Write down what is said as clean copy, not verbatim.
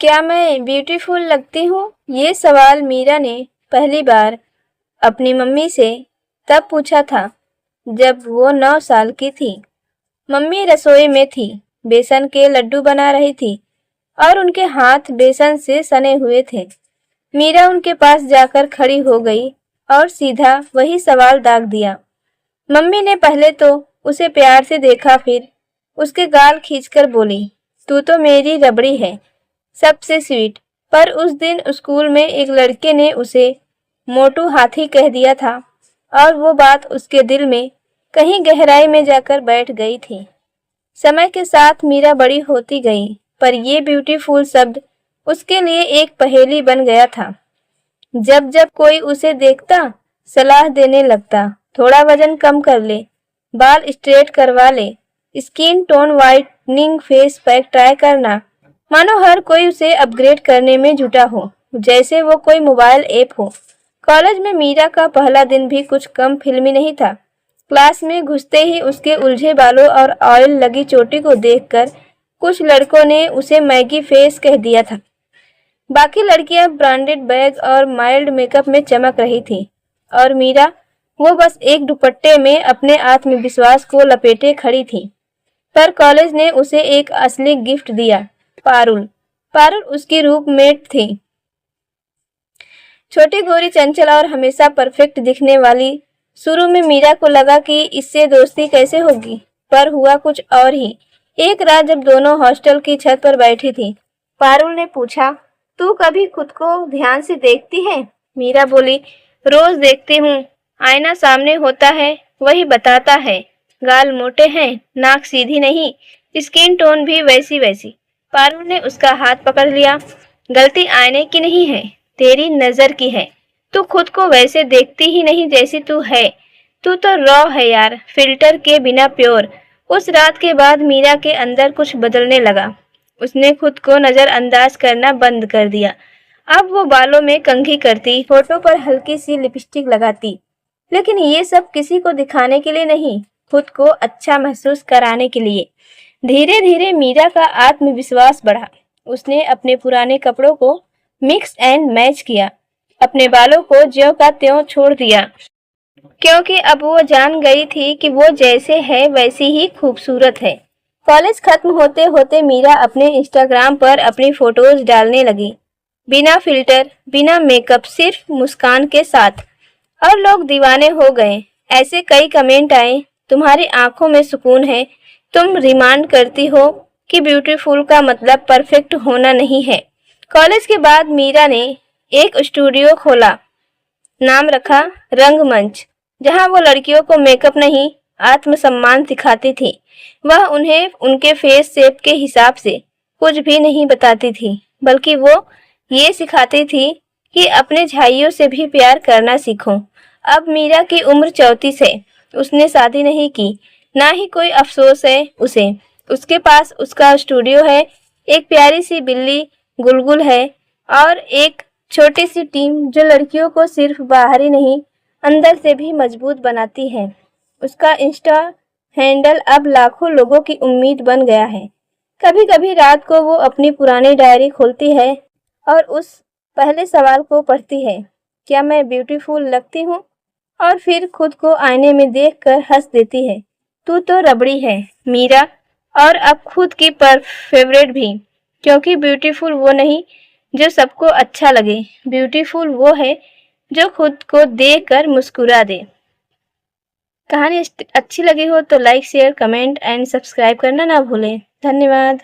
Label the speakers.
Speaker 1: क्या मैं ब्यूटीफुल लगती हूँ? ये सवाल मीरा ने पहली बार अपनी मम्मी से तब पूछा था जब वो 9 साल की थी। मम्मी रसोई में थी, बेसन के लड्डू बना रही थी और उनके हाथ बेसन से सने हुए थे। मीरा उनके पास जाकर खड़ी हो गई और सीधा वही सवाल दाग दिया। मम्मी ने पहले तो उसे प्यार से देखा, फिर उसके गाल खींचकर बोली, तू तो मेरी रबड़ी है, सबसे स्वीट। पर उस दिन स्कूल में एक लड़के ने उसे मोटू हाथी कह दिया था और वो बात उसके दिल में कहीं गहराई में जाकर बैठ गई थी। समय के साथ मीरा बड़ी होती गई, पर ये ब्यूटीफुल शब्द उसके लिए एक पहेली बन गया था। जब जब कोई उसे देखता, सलाह देने लगता, थोड़ा वजन कम कर ले, बाल स्ट्रेट करवा ले, skin tone whitening face pack try करना, मानो हर कोई उसे अपग्रेड करने में जुटा हो, जैसे वो कोई मोबाइल ऐप हो। कॉलेज में मीरा का पहला दिन भी कुछ कम फिल्मी नहीं था। क्लास में घुसते ही उसके उलझे बालों और ऑयल लगी चोटी को देखकर कुछ लड़कों ने उसे मैगी फेस कह दिया था। बाकी लड़कियां ब्रांडेड बैग और माइल्ड मेकअप में चमक रही थी और मीरा वो बस एक दुपट्टे में अपने आत्मविश्वास को लपेटे खड़ी थी। पर कॉलेज ने उसे एक असली गिफ्ट दिया, पारुल। पारुल उसकी रूममेट थी, छोटी गोरी चंचल और हमेशा परफेक्ट दिखने वाली। शुरू में मीरा को लगा कि इससे दोस्ती कैसे होगी, पर हुआ कुछ और ही। एक रात जब दोनों हॉस्टल की छत पर बैठी थी, पारुल ने पूछा, तू कभी खुद को ध्यान से देखती है? मीरा बोली, रोज देखती हूँ, आईना सामने होता है, वही बताता है। गाल मोटे हैं, नाक सीधी नहीं, स्किन टोन भी वैसी वैसी। पारुल ने उसका हाथ पकड़ लिया। गलती आईने की नहीं है, तेरी नजर की है। तू खुद को वैसे देखती ही नहीं जैसी तू है। तू तो रॉ है यार, फिल्टर के बिना प्योर। उस रात के बाद मीरा के अंदर कुछ बदलने लगा। उसने खुद को नजरअंदाज करना बंद कर दिया। अब वो बालों में कंघी करती, होठों पर हल्की सी लिपस्टिक लगाती, लेकिन ये सब किसी को दिखाने के लिए नहीं, खुद को अच्छा महसूस कराने के लिए। धीरे धीरे मीरा का आत्मविश्वास बढ़ा। उसने अपने पुराने कपड़ों को मिक्स एंड मैच किया, अपने बालों को ज्यों का त्यों छोड़ दिया, क्योंकि अब वो जान गई थी कि वो जैसे है वैसी ही खूबसूरत है। कॉलेज खत्म होते होते मीरा अपने इंस्टाग्राम पर अपनी फोटोज डालने लगी, बिना फिल्टर, बिना मेकअप, सिर्फ मुस्कान के साथ। और लोग दीवाने हो गए। ऐसे कई कमेंट आए, तुम्हारी आंखों में सुकून है, तुम रिमांड करती हो कि ब्यूटीफुल का मतलब परफेक्ट होना नहीं है। कॉलेज के बाद मीरा ने एक स्टूडियो खोला, नाम रखा रंगमंच, जहां वो लड़कियों को मेकअप नहीं, आत्मसम्मान सिखाती थी। वह उन्हें उनके फेस शेप के हिसाब से कुछ भी नहीं बताती थी, बल्कि वो ये सिखाती थी कि अपने झाइयों से भी प्यार करना सीखो। अब मीरा की उम्र 34 है। उसने शादी नहीं की, ना ही कोई अफसोस है उसे। उसके पास उसका स्टूडियो है, एक प्यारी सी बिल्ली गुलगुल है और एक छोटी सी टीम जो लड़कियों को सिर्फ बाहर ही नहीं, अंदर से भी मजबूत बनाती है। उसका इंस्टा हैंडल अब लाखों लोगों की उम्मीद बन गया है। कभी कभी रात को वो अपनी पुरानी डायरी खोलती है और उस पहले सवाल को पढ़ती है, क्या मैं ब्यूटीफुल लगती हूँ? और फिर खुद को आईने में देखकर हंस देती है, तू तो रबड़ी है मीरा। और अब खुद की फेवरेट भी, क्योंकि ब्यूटीफुल वो नहीं जो सबको अच्छा लगे, ब्यूटीफुल वो है जो खुद को देखकर मुस्कुरा दे। कहानी अच्छी लगी हो तो like, share, comment and subscribe करना ना भूलें। धन्यवाद।